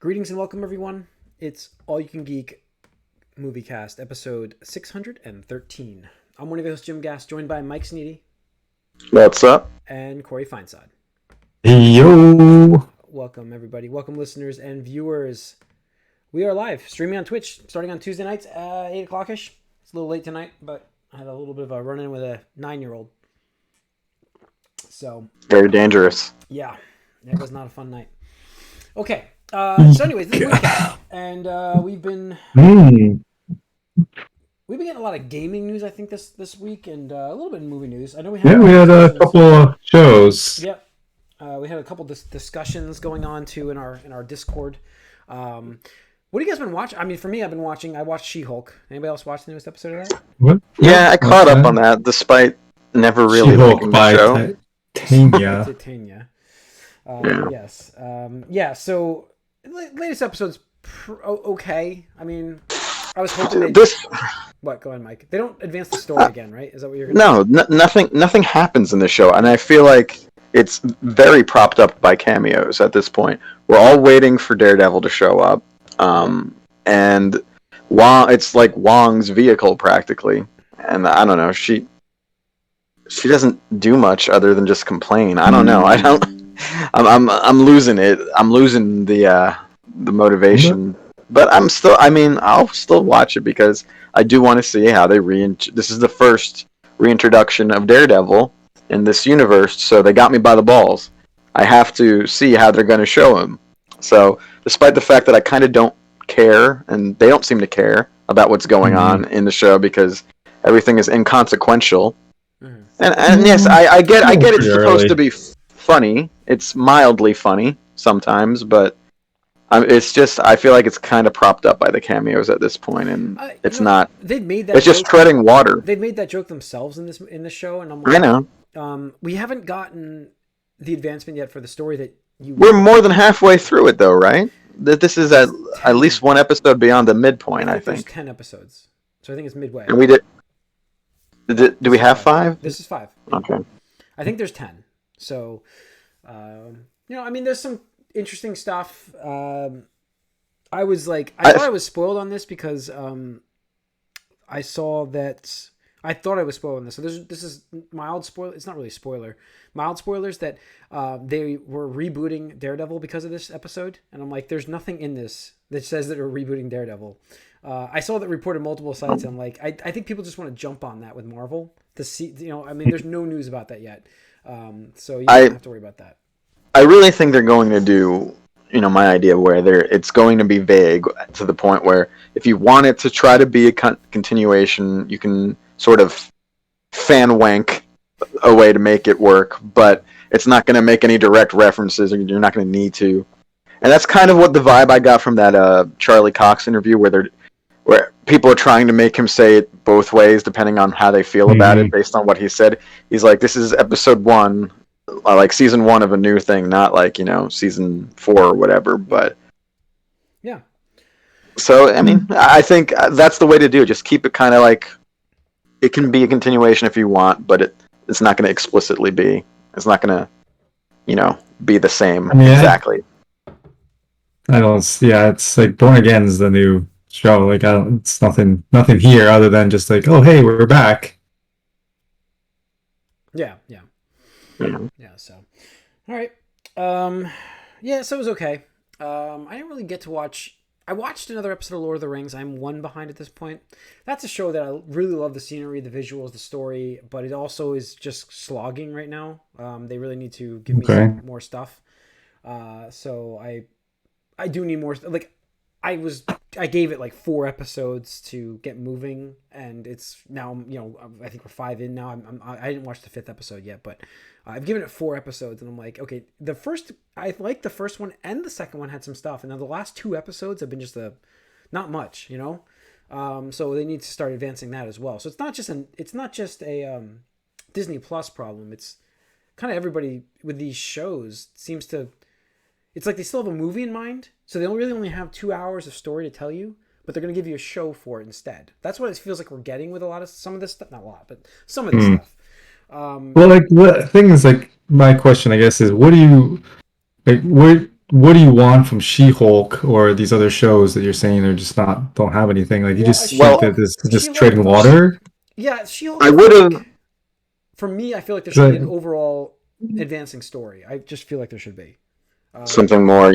Greetings and welcome, everyone. It's All You Can Geek Moviecast, episode 613. I'm one of your hosts, Jim Gass, joined by Mike Sneedy. What's up? And Corey Feinsod. Yo! Welcome, everybody. Welcome, listeners and viewers. We are live, streaming on Twitch, starting on Tuesday nights at 8 o'clock-ish. It's a little late tonight, but I had a little bit of a run-in with a 9-year-old. So... Very dangerous. Yeah, it was not a fun night. Okay. So anyways, this is Moviecast, and we've been getting a lot of gaming news, I think, this week, and a little bit of movie news. I know we had a couple of shows. Yep, we had a couple discussions going on too in our Discord. What have you guys been watching? I mean, for me, I watched She-Hulk. Anybody else watch the newest episode of that? What? Yeah, I caught up on that, despite never really She-Hulk liking by the show. Tanya. Titania. Yeah. Yes. So latest episode's okay. I mean, I was hoping What? Go ahead, Mike. They don't advance the story again, right? Is that what you're gonna No, nothing happens in the show, and I feel like it's very propped up by cameos at this point. We're all waiting for Daredevil to show up, and it's like Wong's vehicle practically, and I don't know. She doesn't do much other than just complain. I don't know. I'm losing it. I'm losing the motivation. But I'll still watch it because I do want to see how they this is the first reintroduction of Daredevil in this universe, so they got me by the balls. I have to see how they're going to show him. So, despite the fact that I kind of don't care, and they don't seem to care about what's going on in the show because everything is inconsequential. And yes, I get it's supposed to be funny. It's mildly funny sometimes, but it's just I feel like it's kind of propped up by the cameos at this point, and it's not. They've made that. It's just treading water. They've made that joke themselves in the show, and I'm like, I know. We haven't gotten the advancement yet for the story that you. We're more than halfway through it, though, right? That this is at least one episode beyond the midpoint. I think there's 10 episoes, so I think it's midway. And we did. Do we have 5? This is 5. Okay. I think there's 10. So, I mean, there's some interesting stuff. I thought I was spoiled on this because I saw that I thought I was spoiled on this. So this is mild spoiler. It's not really a spoiler. Mild spoilers that they were rebooting Daredevil because of this episode, and I'm like, there's nothing in this that says that we're rebooting Daredevil. I saw that reported multiple sites, and I'm like, I think people just want to jump on that with Marvel to see. I mean, there's no news about that yet, so you don't have to worry about that. I really think they're going to do, my idea where it's going to be vague to the point where if you want it to try to be a continuation, you can sort of fan wank a way to make it work, but it's not going to make any direct references, or you're not going to need to. And that's kind of what the vibe I got from that Charlie Cox interview, where people are trying to make him say it both ways depending on how they feel about it based on what he said. He's like, this is episode 1. Like season 1 of a new thing, not like season 4 or whatever. But yeah. So I mean, I think that's the way to do it. Just keep it kind of like it can be a continuation if you want, but it's not going to explicitly be. It's not going to, be the same exactly. I don't. Yeah, it's like Born Again is the new show. Like it's nothing here other than just like, oh hey, we're back. Yeah. So, all right. So it was okay. I didn't really get to watch. I watched another episode of Lord of the Rings. I'm 1 behind at this point. That's a show that I really love the scenery, the visuals, the story, but it also is just slogging right now. They really need to give me some more stuff. So I do need more. Like I gave it like 4 episodes to get moving, and it's now I think we're 5 in now. I didn't watch the 5th episode yet, but I've given it 4 episodes, and I'm like, okay, I like the first one and the second one had some stuff, and now the last 2 episodes have been just not much, so they need to start advancing that as well. So it's not just a Disney Plus problem. It's kind of everybody with these shows seems to. It's like they still have a movie in mind, so they really only have 2 hours of story to tell you, but they're going to give you a show for it instead. That's what it feels like we're getting with some of this stuff. Not a lot, but some of this stuff. Well, like what thing is like my question, I guess, is what do you like? What what do you want from She-Hulk or these other shows that you're saying they're just don't have anything? Like you just think that this is just treading water? Yeah, She-Hulk. I would have. For me, I feel like there should be an overall advancing story. I just feel like there should be something more,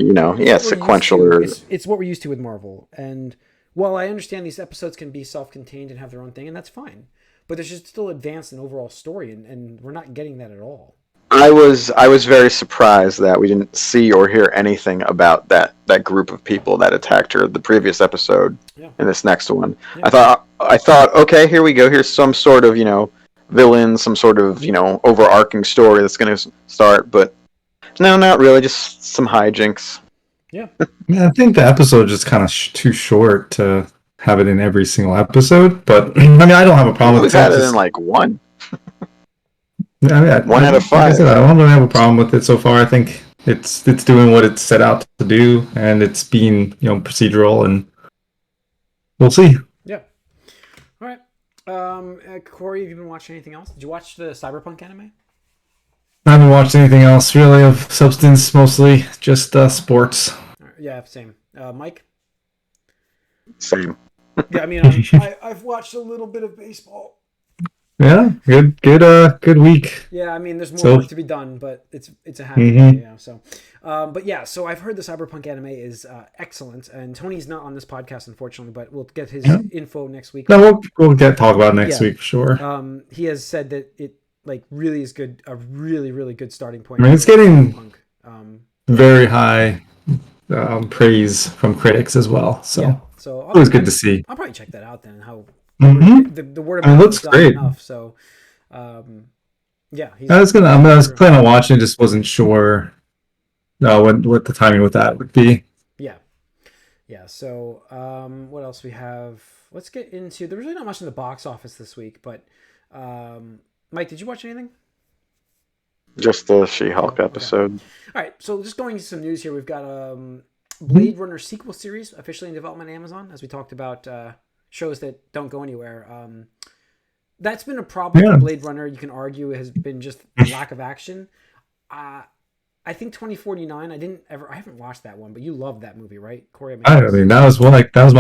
sequential. It's what we're used to with Marvel. And while I understand these episodes can be self-contained and have their own thing, and that's fine, but there should still advance an overall story, and we're not getting that at all. I was very surprised that we didn't see or hear anything about that group of people that attacked her the previous episode in this next one. Yeah. I thought, okay, here we go. Here's some sort of, villain, some sort of, overarching story that's going to start, but no, not really. Just some hijinks. Yeah. I think the episode is just kind of too short to have it in every single episode, but I mean, I don't have a problem with it. We've had it in like one. Yeah, 1 out of 5. Like I said, I don't really have a problem with it so far. I think it's doing what it's set out to do, and it's being procedural, and we'll see. Yeah. All right. Corey, have you been watching anything else? Did you watch the Cyberpunk anime? I haven't watched anything else really of substance. Mostly just sports. Yeah, same. Mike. Same. Yeah, I mean, I've watched a little bit of baseball. Yeah, good week. Yeah, I mean, there's more work to be done, but it's a happy day, so. But yeah, so I've heard the Cyberpunk anime is excellent, and Tony's not on this podcast, unfortunately, but we'll get his info next week. No, we'll talk about it next week for sure. He has said that it really is good, a really, really good starting point. I mean, it's getting very high praise from critics as well, so it was good to see. I'll probably check that out then. How. Mm-hmm. The word of mouth looks great enough, so yeah. I was planning on watching, just wasn't sure what the timing with that would be. Yeah. So what else we have? Let's get into. There's really not much in the box office this week, but Mike, did you watch anything? Just the She-Hulk episode. Okay. All right, so just going into some news here, we've got Blade Runner sequel series officially in development on Amazon, as we talked about. Shows that don't go anywhere. That's been a problem with Blade Runner. You can argue has been just lack of action. I think 2049. I haven't watched that one, but you loved that movie, right, Corey? I mean, that was my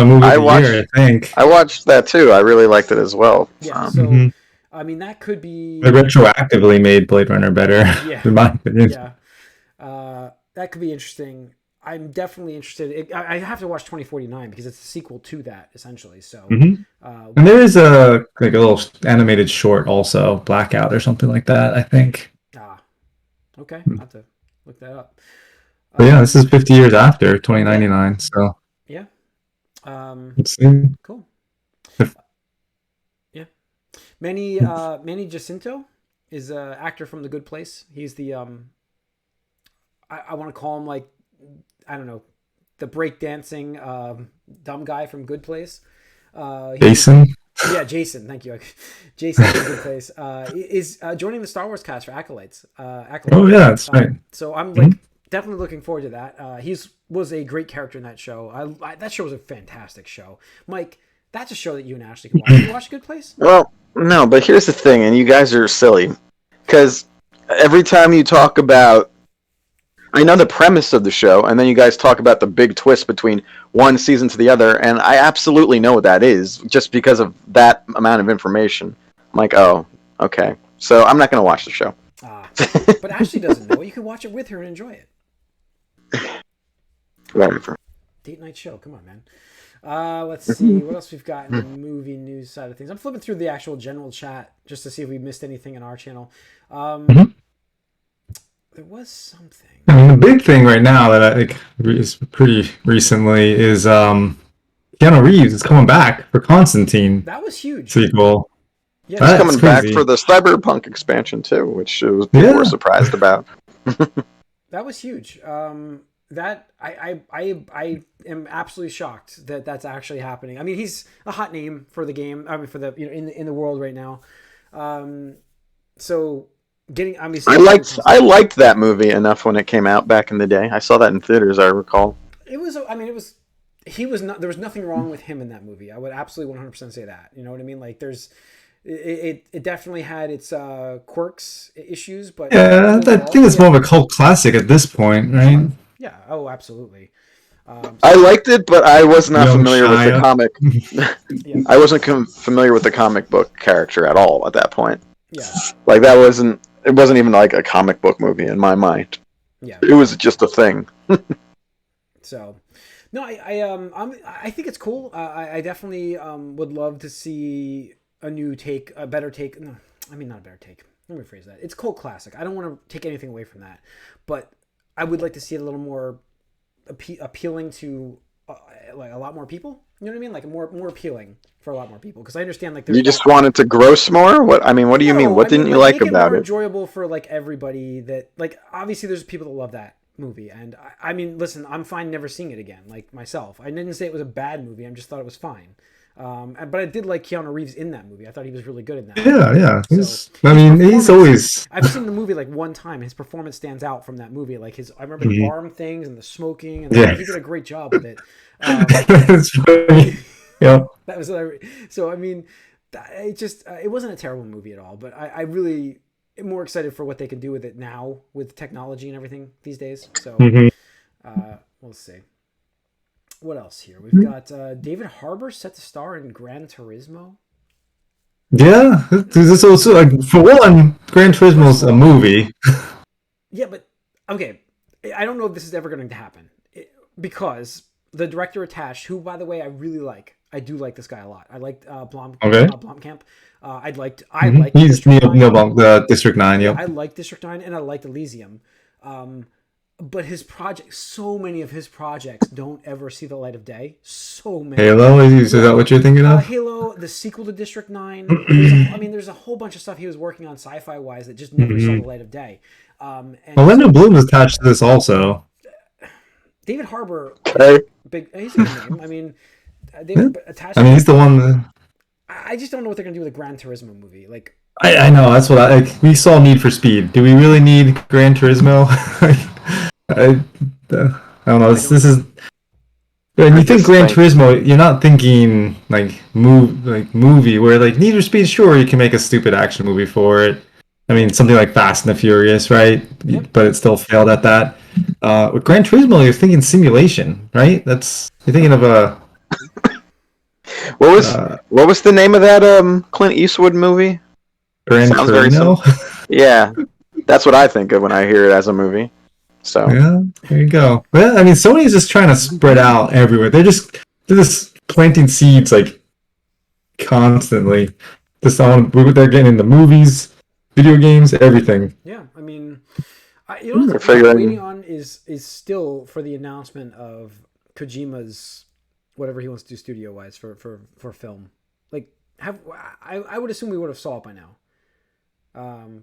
movie of the year. I think I watched that too. I really liked it as well. Yeah. So I mean, that could be. It retroactively made Blade Runner better, in my opinion. Yeah. That could be interesting. I'm definitely interested. I have to watch 2049 because it's a sequel to that, essentially. So, and there is a little animated short also, Blackout or something like that, I think. Okay. I'll have to look that up. But yeah, this is 50 years after 2099. So yeah. Let's see. Cool. Yeah. Manny Jacinto is an actor from The Good Place. He's the I want to call him like, I don't know, the breakdancing dumb guy from Good Place. Jason? Jason. Thank you. Jason from Good Place is joining the Star Wars cast for Acolytes. Oh, yeah, that's right. So I'm definitely looking forward to that. He was a great character in that show. That show was a fantastic show. Mike, that's a show that you and Ashley can watch. Have you watched Good Place? Well, no, but here's the thing, and you guys are silly. Because every time you talk about... I know the premise of the show, and then you guys talk about the big twist between one season to the other, and I absolutely know what that is, just because of that amount of information. I'm like, oh, okay. So I'm not going to watch the show. But Ashley doesn't know. You can watch it with her and enjoy it. Whatever. Date night show. Come on, man. Let's see. What else we've got in the movie news side of things? I'm flipping through the actual general chat just to see if we missed anything in our channel. There was something. I mean, the big thing right now that I think is pretty recently is Keanu Reeves is coming back for Constantine. That was huge. Sequel. Yeah, he's coming back for the Cyberpunk expansion too, which people were surprised about. That was huge. That I am absolutely shocked that that's actually happening. I mean, he's a hot name for the game. I mean, for the in the world right now. So. I liked that movie enough when it came out back in the day. I saw that in theaters, I recall. There was nothing wrong with him in that movie. I would absolutely 100% say that. You know what I mean? Like it definitely had its quirks, issues, but yeah, I think it's more of a cult classic at this point, right? Yeah. Oh, absolutely. I liked it, but I was not Young familiar with the Shia. comic. Yeah. I wasn't familiar with the comic book character at all at that point. Yeah. Like that wasn't. It wasn't even like a comic book movie in my mind. Yeah. It was just a thing. So, no, I think it's cool. I definitely would love to see a new take, a better take. No, I mean not a better take. Let me rephrase that. It's cult classic. I don't want to take anything away from that, but I would like to see it a little more appealing to like a lot more people. You know what I mean? Like more appealing for a lot more people. Because I understand like there's You just wanted to gross more? What I mean, what do you mean? no, What I mean didn't you like like make it about more it? enjoyable for like everybody. That like obviously there's people that love that movie, and I mean listen, I'm fine never seeing it again. Like myself, I didn't say it was a bad movie. I just thought it was fine. But I did like Keanu Reeves in that movie. I thought he was really good in that. Yeah, yeah. So I mean, he's always. I've seen the movie like one time. His performance stands out from that movie. Like I remember the arm things and the smoking, and Yeah. he did a great job with it. It's funny. Yep. That was so. I mean, it wasn't a terrible movie at all. But I really am more excited for what they can do with it now with technology and everything these days. So we'll see. What else here? We've got David Harbour set to star in Gran Turismo. Yeah, this is also like for one, Gran Turismo's a movie. Yeah, but okay, I don't know if this is ever going to happen because the director attached, who by the way I really like, I do like this guy a lot. I liked Blomkamp. I liked He's District 9. the District 9. Yeah, Yep. I like District 9 and I liked Elysium. But his projects, so many of his projects don't ever see the light of day. So many. Halo, is that what you're thinking of? Halo, the sequel to District 9. There's a whole bunch of stuff he was working on sci-fi wise that just never saw the light of day. Orlando Bloom is attached to this also. David Harbour, he's a good name. I mean, David attached. I mean, he's the one. That... I just don't know what they're gonna do with a Gran Turismo movie. Like, I know that's what we saw Need for Speed. Do we really need Gran Turismo? I don't know. This is. When you think Gran Turismo, you're not thinking like movie where like Need for Speed. Sure, you can make a stupid action movie for it. I mean, something like Fast and the Furious, right? Yep. But it still failed at that. With Gran Turismo, you're thinking simulation, right? You're thinking of a. What was the name of that Clint Eastwood movie? Gran Turismo. Yeah, that's what I think of when I hear it as a movie. So yeah, there you go. Well, I mean, Sony's just trying to spread out everywhere. They're just planting seeds like constantly. They're getting into movies, video games, everything. Yeah, I mean, what I'm waiting on is still for the announcement of Kojima's whatever he wants to do studio wise for film. Like, I would assume we would have saw it by now.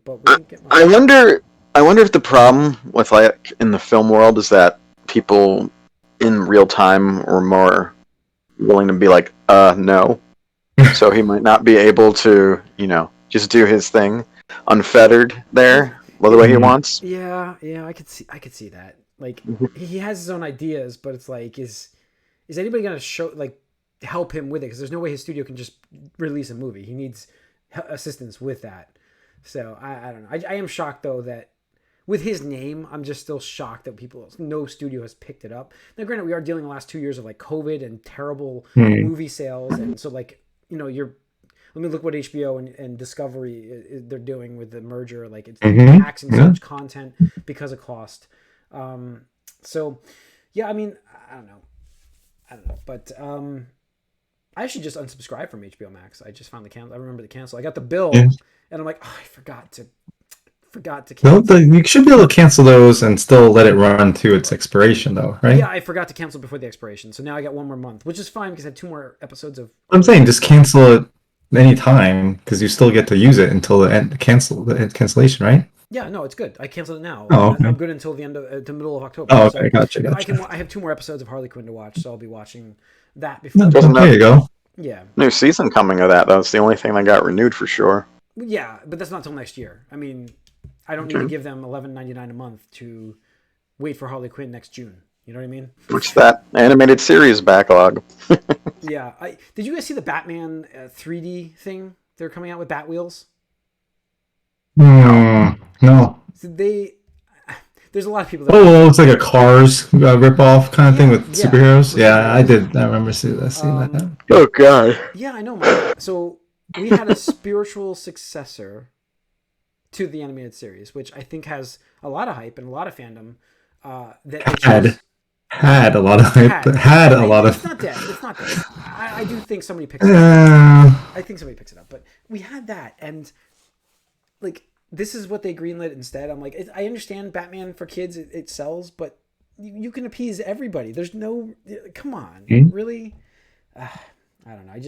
But we didn't get much. I wonder if the problem with like in the film world is that people in real time were more willing to be like, no. So he might not be able to, just do his thing unfettered there, the way he wants. Yeah, I could see that. Like he has his own ideas, but it's like, is anybody gonna help him with it? Because there's no way his studio can just release a movie. He needs assistance with that. So I don't know. I am shocked though that with his name, I'm just still shocked that no studio has picked it up. Now, granted, we are dealing the last 2 years of like COVID and terrible movie sales, and so like let me look what HBO and Discovery they're doing with the merger. Like it's taxing so much content because of cost. So yeah, I mean, I don't know, but I actually just unsubscribed from HBO Max. I just found I remember the cancel. I got the bill, and I'm like, I forgot to cancel. You should be able to cancel those and still let it run to its expiration, though, right? Yeah, I forgot to cancel before the expiration, so now I got 1 more month, which is fine because I had 2 more episodes of. I'm saying just cancel it any time because you still get to use it until the cancellation, right? Yeah, no, it's good. I canceled it now. Oh, okay. I'm good until the middle of October. Oh, okay, so gotcha. I have 2 more episodes of Harley Quinn to watch, so I'll be watching that before. There you go. Yeah. New season coming of that. That's the only thing that got renewed for sure. Yeah, but that's not till next year. I mean, I don't need to give them $11.99 a month to wait for Harley Quinn next June. You know what I mean? What's that animated series backlog? Yeah. Did you guys see the Batman 3D thing? They're coming out with Bat Wheels. No. So they there's a lot of people that Oh, it's like a Cars rip-off kind of thing with yeah, superheroes. with Yeah, I superheroes. did. I remember seeing that. Oh god. Yeah, I know, Mike. So we had a spiritual successor to the animated series, which I think has a lot of hype and a lot of fandom. That they chose. Had a lot of hype. Had a lot of. It's not dead. It's not dead. I do think somebody picks it up. I think somebody picks it up, but we had that, and like this is what they greenlit instead. I'm like, I understand Batman for kids, it sells, but you can appease everybody. There's no, come on, really. I don't know. I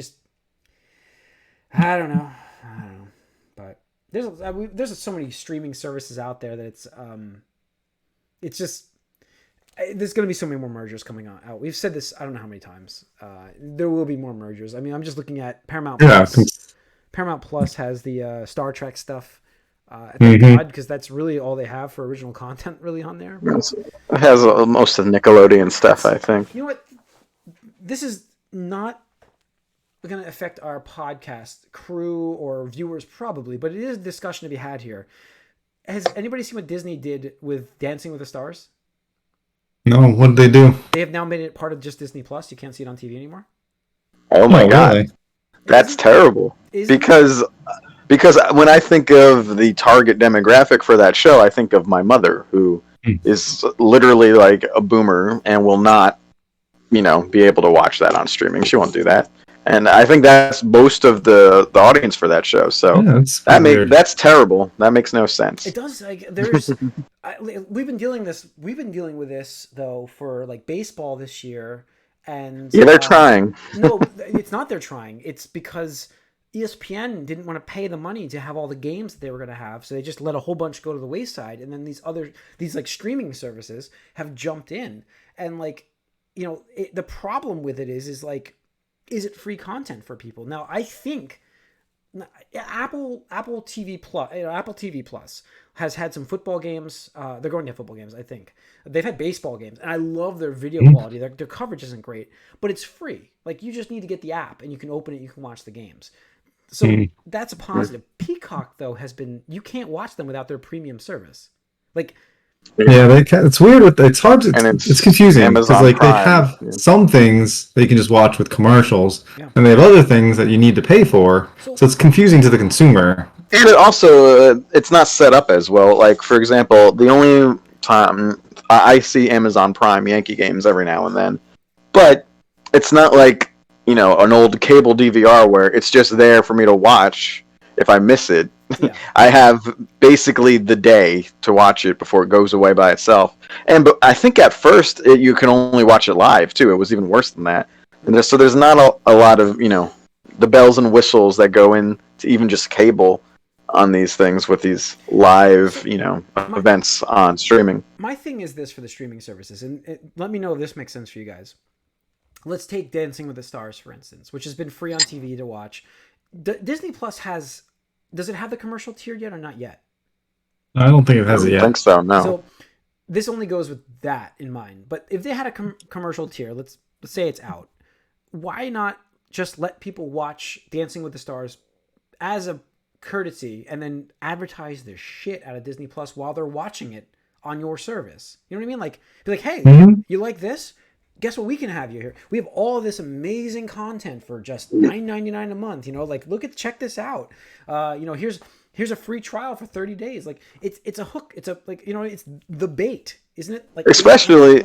don't know. But there's so many streaming services out there that it's just. There's going to be so many more mergers coming out. We've said this, I don't know how many times. There will be more mergers. I mean, I'm just looking at Paramount Plus. Paramount Plus has the Star Trek stuff. Thank God, because that's really all they have for original content really on there. It has most of the Nickelodeon stuff, I think. You know what? This is not going to affect our podcast crew or viewers probably, but it is a discussion to be had here. Has anybody seen what Disney did with Dancing with the Stars? No, what did they do? They have now made it part of just Disney Plus. You can't see it on TV anymore. Oh my god, really? That's terrible. Because when I think of the target demographic for that show, I think of my mother, who is literally like a boomer and will not, be able to watch that on streaming. She won't do that. And I think that's most of the audience for that show. So that's terrible. That makes no sense. It does. Like there's, we've been dealing with this though for like baseball this year, and they're trying. No, it's not. They're trying. It's because ESPN didn't want to pay the money to have all the games that they were going to have, so they just let a whole bunch go to the wayside. And then these like streaming services have jumped in, and like the problem with it is like. Is it free content for people? Now, I think Apple TV Plus, Apple TV Plus has had some football games. They're going to have football games, I think. They've had baseball games, and I love their video quality. Their coverage isn't great, but it's free. Like, you just need to get the app, and you can open it, you can watch the games. So that's a positive. Peacock, though, you can't watch them without their premium service. Like, yeah, it's weird. It's hard. It's confusing because like Prime, they have some things that you can just watch with commercials, and they have other things that you need to pay for. So it's confusing to the consumer. And it also it's not set up as well. Like for example, the only time I see Amazon Prime Yankee games every now and then, but it's not like an old cable DVR where it's just there for me to watch if I miss it. Yeah. I have basically the day to watch it before it goes away by itself. But I think at first you can only watch it live too. It was even worse than that. And so there's not a lot of the bells and whistles that go into even just cable on these things with these live events on streaming. My thing is this for the streaming services, and let me know if this makes sense for you guys. Let's take Dancing with the Stars for instance, which has been free on TV to watch. Disney Plus does it have the commercial tier yet or not yet? I don't think it has it yet. I think so, no. So this only goes with that in mind. But if they had a commercial tier, let's say it's out, why not just let people watch Dancing with the Stars as a courtesy and then advertise the shit out of Disney Plus while they're watching it on your service? You know what I mean? Like, be like, hey, you like this? Guess what we can have you here? We have all this amazing content for just $9.99 a month. Check this out. Here's a free trial for 30 days. Like it's a hook. It's it's the bait, isn't it? Like especially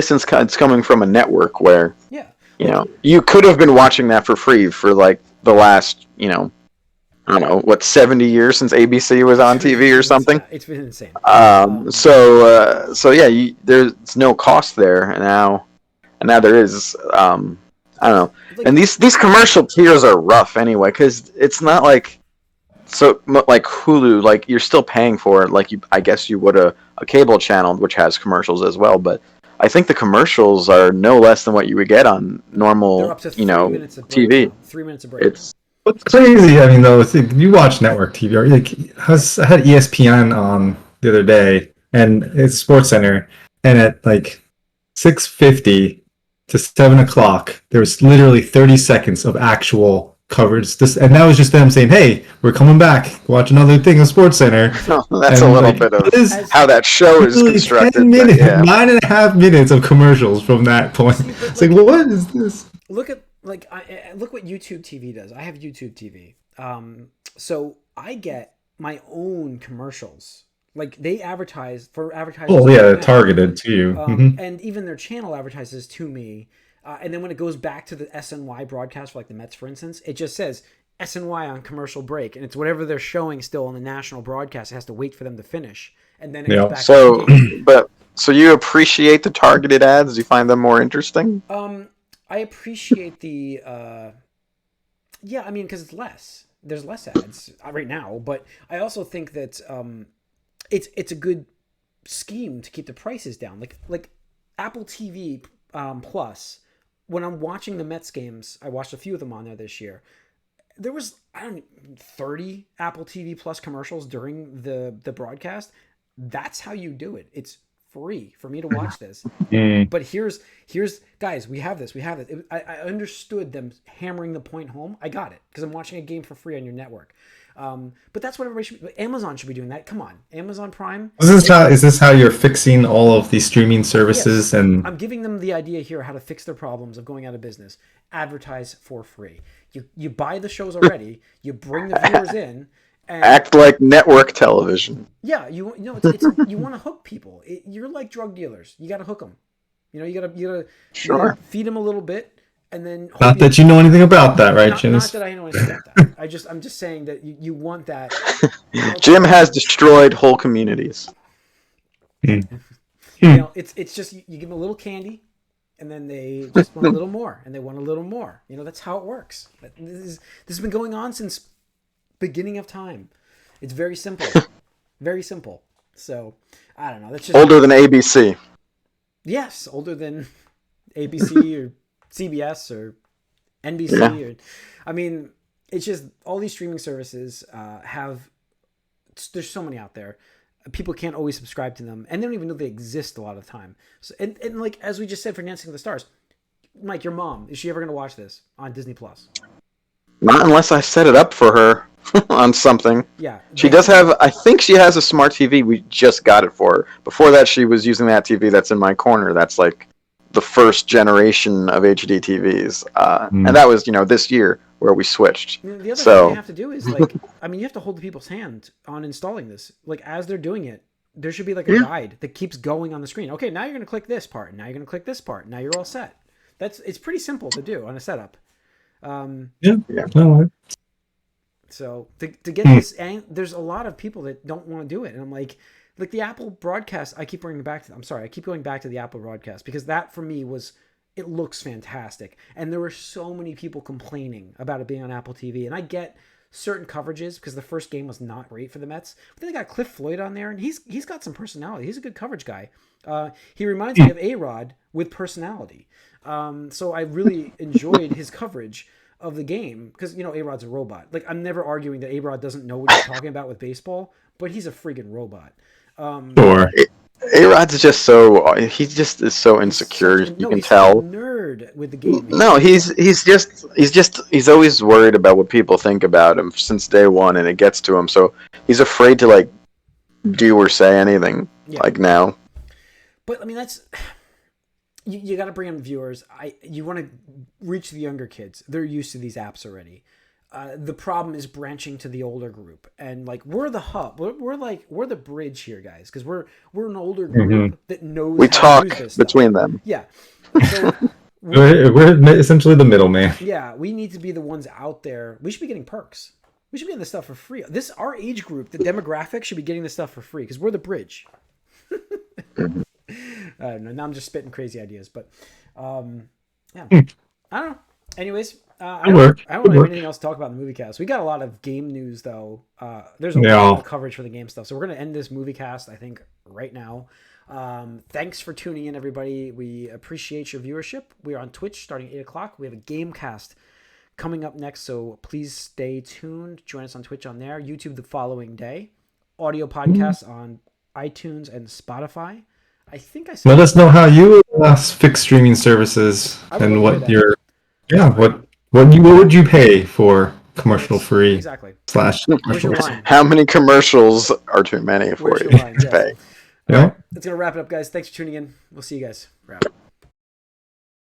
since it's coming from a network where you could have been watching that for free for like the last I don't know, 70 years since ABC was on TV or something? It's been insane. So there's no cost there, and now there is. I don't know. And these commercial tiers are rough anyway, because it's not like Hulu. Like you're still paying for it, like I guess you would a cable channel, which has commercials as well. But I think the commercials are no less than what you would get on normal, They're up to 3 minutes of break TV. 3 minutes of break. What's crazy, I mean, though, you watch network TV. I had ESPN on the other day, and it's Sports Center, and at like 6:50 to 7 o'clock, there was literally 30 seconds of actual coverage. And that was just them saying, "Hey, we're coming back. Watch another thing on Sports Center." That's a little bit of how that show is constructed. 10 minutes, 9.5 minutes of commercials from that point. See, it's like, what is this? Look at look what YouTube TV does. I have YouTube TV, so I get my own commercials. Like they advertise for advertisers. Oh yeah, targeted to you, and even their channel advertises to me. And then when it goes back to the SNY broadcast for like the Mets, for instance, it just says SNY on commercial break, and it's whatever they're showing still on the national broadcast. It has to wait for them to finish, and then it goes back. So, so you appreciate the targeted ads? You find them more interesting? I appreciate the, yeah, I mean, because it's less. There's less ads right now, but I also think that it's a good scheme to keep the prices down. Like Apple TV Plus. When I'm watching the Mets games, I watched a few of them on there this year. There was 30 Apple TV Plus commercials during the broadcast. That's how you do it. It's free for me to watch this. But here's guys, we have this. I understood them hammering the point home. I got it because I'm watching a game for free on your network. But that's what everybody should. Amazon should be doing that. Come on, Amazon Prime. Is this how you're fixing all of these streaming services? Yes. And I'm giving them the idea here how to fix their problems of going out of business. Advertise for free. You buy the shows already. You bring the viewers in. And act like network television. Yeah, you it's you want to hook people. You're like drug dealers. You got to hook them. You gotta feed them a little bit. And then not that you know anything about that, right, Jim? Not that I know anything about that. I'm just saying that you want that. Jim has destroyed whole communities. It's just you give them a little candy, and then they just want a little more, and they want a little more. That's how it works. This has been going on since beginning of time. It's very simple, very simple. So I don't know. That's just older than ABC. Yes, older than ABC or CBS or NBC. I mean, it's just all these streaming services there's so many out there. People can't always subscribe to them, and they don't even know they exist a lot of the time. So, and like as we just said for Dancing with the Stars, Mike, your mom, is she ever going to watch this on Disney Plus? Not unless I set it up for her on something. Yeah. She does have, I think she has a smart TV. We just got it for her. Before that, she was using that TV that's in my corner. That's like the first generation of HD TVs. And that was, this year where we switched. The other thing you have to do is you have to hold the people's hand on installing this. Like as they're doing it, there should be like a guide that keeps going on the screen. Okay, now you're going to click this part. Now you're going to click this part. Now you're all set. It's pretty simple to do on a setup. So to get this, and there's a lot of people that don't want to do it, and I'm like the Apple broadcast. I keep going back to the Apple broadcast because that for me it looks fantastic, and there were so many people complaining about it being on Apple TV, and I get certain coverages because the first game was not great for the Mets, but then they got Cliff Floyd on there, and he's got some personality. He's a good coverage guy. He reminds me of A-Rod with personality. So I really enjoyed his coverage of the game because A-Rod's a robot. Like I'm never arguing that A-Rod doesn't know what he's talking about with baseball, but he's a freaking robot. Sure. A-Rod's just he just is so insecure. You can tell. A nerd with the game. No, he's always worried about what people think about him since day one, and it gets to him. So he's afraid to do or say anything now. But I mean that's. You got to bring in viewers. You want to reach the younger kids. They're used to these apps already. The problem is branching to the older group, and we're the hub. We're the bridge here, guys, because we're an older group that knows. We talk between them. Yeah, so we're essentially the middleman. Yeah, we need to be the ones out there. We should be getting perks. We should be getting this stuff for free. Our age group, the demographic, should be getting this stuff for free because we're the bridge. I don't know. Now I'm just spitting crazy ideas, but I don't know. Anyways, I don't have anything else to talk about in the Moviecast. We got a lot of game news, though. There's a lot of coverage for the game stuff, so we're going to end this Moviecast, I think, right now. Thanks for tuning in, everybody. We appreciate your viewership. We are on Twitch starting at 8 o'clock. We have a Gamecast coming up next, so please stay tuned. Join us on Twitch on there. YouTube the following day. Audio podcasts on iTunes and Spotify. I think I said. Let us know how you fix streaming services and what your what What would you pay for commercial free Exactly. / Where's commercial? your line? How many commercials are too many for Where's you your line? to Yes. pay? All right, that's gonna wrap it up, guys. Thanks for tuning in. We'll see you guys. Wrap.